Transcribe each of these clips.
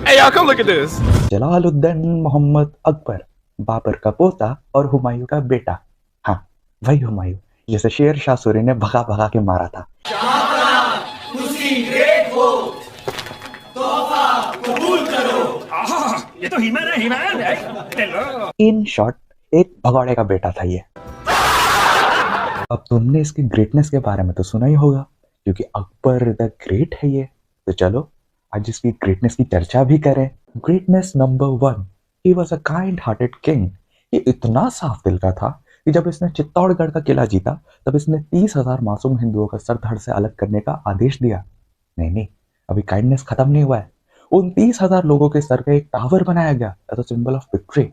Hey, y'all, come look at this. Jalaluddin Mohammad Akbar, Babar का पोता और हुमायूं का बेटा। हाँ, वही हुमायूं जिसे शेर शाह सूरी ने भगा भगा के मारा था। ये तो हीमैन है, हीमैन है। इन शॉर्ट, एक भगौड़े का बेटा था ये। अब तुमने इसकी ग्रेटनेस के बारे में तो सुना ही होगा, क्योंकि अकबर द ग्रेट है ये। तो चलो आज इसकी ग्रेटनेस की चर्चा भी करें। Greatness number 1, he was a kind hearted king. ये इतना साफ दिल का था कि जब इसने चित्तौड़गढ़ का किला जीता तब इसने 30,000 मासूम हिंदुओं का सर धड़ से अलग करने का आदेश दिया। नहीं नहीं, अभी काइंडनेस खत्म नहीं हुआ है। उन 30,000 लोगों के सर का एक टावर बनाया गया as a symbol of victory.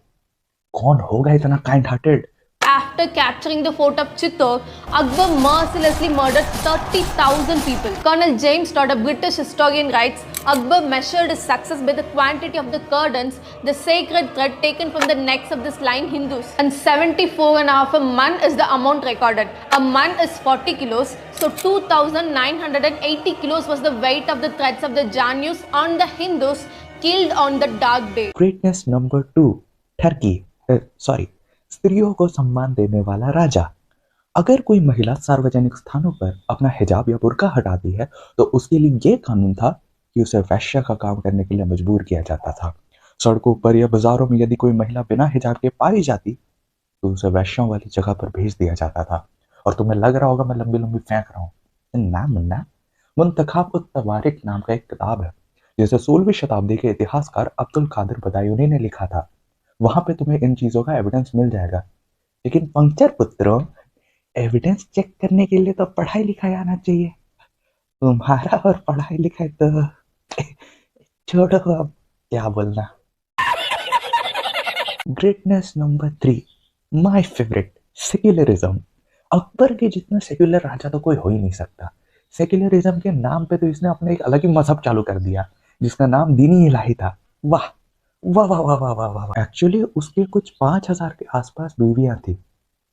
कौन होगा इतना kind hearted? After capturing the fort of Chittor, Akbar mercilessly murdered 30,000 people. Colonel James Todd, a British historian, writes, Akbar measured his success by the quantity of the cordons, the sacred thread taken from the necks of the slain Hindus. And 74.5 a mun is the amount recorded. A mun is 40 kilos, so 2,980 kilos was the weight of the threads of the Janus on the Hindus killed on the dark day. Greatness number 2, ठरकी स्त्रियों को सम्मान देने वाला राजा। अगर कोई महिला सार्वजनिक स्थानों पर अपना हिजाब या बुर्का हटाती है तो उसके लिए ये कानून था कि उसे वैश्य का काम करने के लिए मजबूर किया जाता था। सड़कों पर या बाजारों में यदि कोई महिला बिना हिजाब के पाई जाती तो उसे वैश्यों वाली जगह पर भेज दिया जाता था। और तुम्हें लग रहा होगा मैं लंबी लंबी फेंक रहा हूँ, ना मुन्ना, मुंतखाब उत तवारिक नाम का एक किताब है जिसे 16वीं शताब्दी के इतिहासकार अब्दुल कादिर बदायूनी ने लिखा था। वहां पे तुम्हें इन चीजों का एविडेंस मिल जाएगा। लेकिन पंक्चर पुत्रों, एविडेंस चेक करने के लिए तो पढ़ाई लिखाई आना चाहिए। तुम्हारा और पढ़ाई लिखाई तो छोड़ो, अब क्या बोलना। Greatness number 3, my favourite, secularism. Akbar के जितना सेक्युलर राजा तो कोई हो ही नहीं सकता। सेक्युलरिज्म के नाम पे तो इसने अपने एक अलग ही मजहब चालू कर दिया जिसका नाम दीनी इलाही था। वाह वाह वाह वाह वाह वाह वाह। एक्चुअली उसके कुछ 5,000 के आसपास बीवियां थी।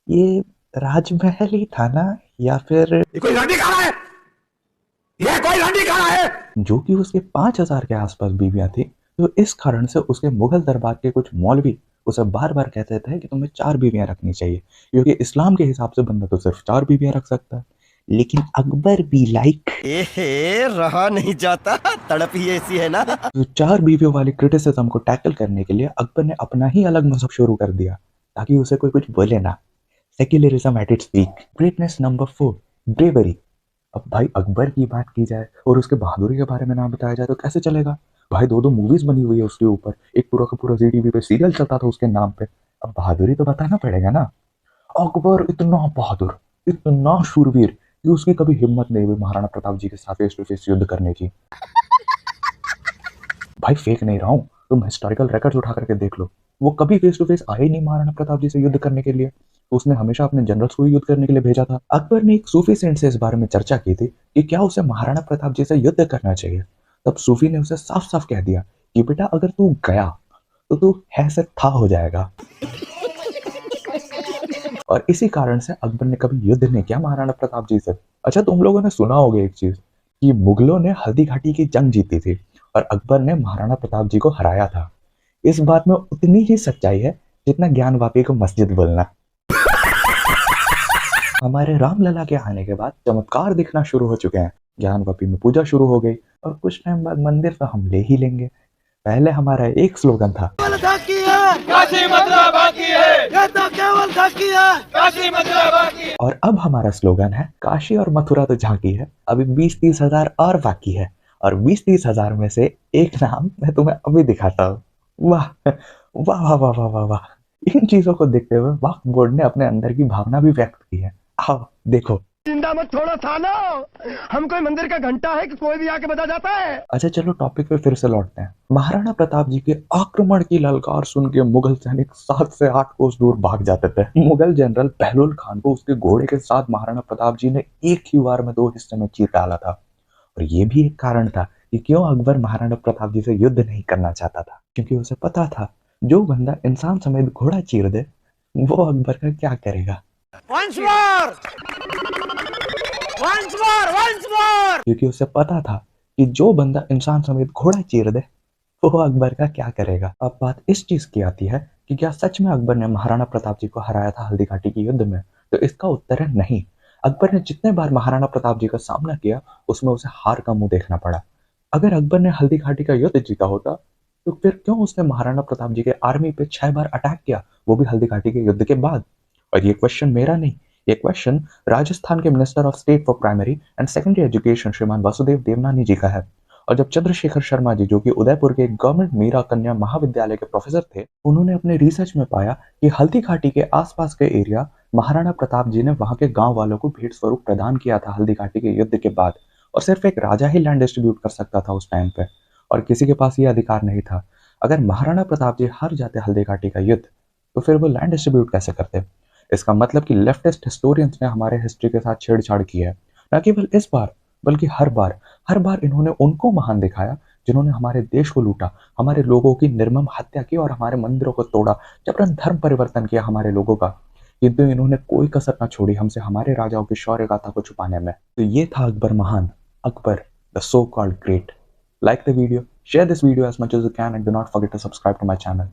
ये राजमहल ही था ना, या फिर ये कोई लड़की कहाँ है? ये कोई लड़की कहाँ है? जो कि उसके 5,000 के आसपास बीवियां थी। तो इस कारण से उसके मुगल दरबार के कुछ मौलवी उसे बार बार कहते थे कि तुम्हें 4 बीवियां रखनी चाहिए, क्योंकि इस्लाम के हिसाब से बंदा तो सिर्फ 4 बीवियां रख सकता है। लेकिन अकबर भी लाइक रहा नहीं जाता, तड़प ही ऐसी है ना। तो 4 बीवियों वाली क्रिटिसिज्म को टैकल करने के लिए अकबर ने अपना ही अलग मजहब शुरू कर दिया ताकि उसे कोई कुछ बोले ना। Secularism at its peak. Greatness number 4, bravery. अब भाई अकबर की बात की जाए और उसके बहादुरी के बारे में ना बताया जाए तो कैसे चलेगा? भाई 2 मूवीज बनी हुई है उसके ऊपर, एक पूरा का पूरा जी टीवी पे सीरियल चलता था उसके नाम पे। अब बहादुरी तो बताना पड़ेगा ना। अकबर इतना बहादुर, इतना शूरवीर कि उसकी कभी हिम्मत नहीं हुई महाराणा प्रताप जी के साथ फेस टू फेस युद्ध करने की। भाई फेक नहीं रहा हूँ, तुम हिस्टोरिकल रिकॉर्ड्स उठा करके देख लो। वो कभी फेस टू फेस आए ही नहीं महाराणा प्रताप जी से युद्ध करने के लिए। तो उसने हमेशा अपने जनरल्स को युद्ध करने के लिए भेजा था। अकबर ने एक सूफी सेंट से इस बारे में चर्चा की थी कि क्या उसे महाराणा प्रताप जी से युद्ध करना चाहिए। तब सूफी ने उसे साफ साफ कह दिया कि बेटा अगर तू गया तो तू है से था हो जाएगा। और इसी कारण से अकबर ने कभी युद्ध नहीं किया महाराणा प्रताप जी से। अच्छा, तुम लोगों ने सुना होगा एक चीज कि मुगलों ने हल्दी घाटी की जंग जीती थी और अकबर ने महाराणा प्रताप जी को हराया था। इस बात में उतनी ही सच्चाई है जितना ज्ञानवापी को मस्जिद बोलना। हमारे रामलला के आने के बाद चमत्कार दिखना शुरू हो चुके हैं। ज्ञानवापी में पूजा शुरू हो गई और कुछ टाइम बाद मंदिर तो हम ले ही लेंगे। पहले हमारा एक स्लोगन था, काशी मथुरा बाकी है, ये तो केवल झांकी है, काशी मथुरा बाकी। और अब हमारा स्लोगन है, काशी और मथुरा तो झांकी है, अभी 20-30 हजार और बाकी है। और 20-30 हजार में से एक नाम मैं तुम्हें अभी दिखाता हूँ। वाह वाह वाह वाह वाह वाह वाह। इन चीजों को देखते हुए वक्फ बोर्ड ने अपने अंदर की भावना भी व्यक्त की है। आओ देखो। जिंदा मत छोड़ो थाना, हम कोई मंदिर का घंटा है कि कोई भी आके बजा जाता है। अच्छा चलो टॉपिक पे फिर से लौटते हैं। महाराणा प्रताप जी के आक्रमण की ललकार सुन के मुगल सैनिक 7 से 8 कोस दूर भाग जाते थे। मुगल जनरल बहलोल खान को उसके घोड़े के साथ महाराणा प्रताप जी ने एक ही बार में 2 हिस्से में चीर डाला था। और ये भी एक कारण था कि क्यों अकबर महाराणा प्रताप जी से युद्ध नहीं करना चाहता था, क्योंकि उसे पता था जो बंदा इंसान समेत घोड़ा चीर दे वो अकबर का क्या करेगा। क्योंकि उसे पता था कि जो बंदा इंसान समेत घोड़ा चीर दे वो अकबर का क्या करेगा। अब बात इस चीज की आती है कि क्या सच में अकबर ने महाराणा प्रताप जी को हराया था हल्दी घाटी के युद्ध में, तो इसका उत्तर है नहीं। अकबर ने जितने बार महाराणा प्रताप जी का सामना किया उसमें उसे हार का मुंह देखना पड़ा। अगर अकबर ने हल्दी घाटी का युद्ध जीता होता तो फिर क्यों उसने महाराणा प्रताप जी के आर्मी पे 6 बार अटैक किया, वो भी हल्दी घाटी के युद्ध के बाद। और ये क्वेश्चन मेरा नहीं, ये क्वेश्चन राजस्थान के minister of state for primary and secondary education श्रीमान वासुदेव देवनानी जी का है। और जब चंद्रशेखर शर्मा जी, जो कि उदयपुर के गवर्नमेंट मीरा कन्या महाविद्यालय के प्रोफेसर थे, उन्होंने अपने रिसर्च में पाया कि हल्दी घाटी के आसपास के एरिया महाराणा प्रताप जी ने वहां के गांव वालों को भेंट स्वरूप प्रदान किया था हल्दी घाटी के युद्ध के बाद। और सिर्फ एक राजा ही लैंड डिस्ट्रीब्यूट कर सकता था उस टाइम पे, और किसी के पास ये अधिकार नहीं था। अगर महाराणा प्रताप जी हार जाते हल्दी घाटी का युद्ध तो फिर वो लैंड डिस्ट्रीब्यूट कैसे करते। इसका मतलब कि लेफ्टिस्ट हिस्टोरियंस ने हमारे हिस्ट्री के साथ छेड़छाड़ की है। न केवल इस बार बल्कि हर बार इन्होंने उनको महान दिखाया जिन्होंने हमारे देश को लूटा, हमारे लोगों की निर्मम हत्या की और हमारे मंदिरों को तोड़ा, जबरन धर्म परिवर्तन किया हमारे लोगों का। किंतु इन्होंने कोई कसर न छोड़ी हमसे हमारे राजाओं की शौर्य गाथा को छुपाने में। तो ये था अकबर महान, Akbar, the so-called great. Like the video, share this video as much as you can, and do not forget to subscribe to my channel.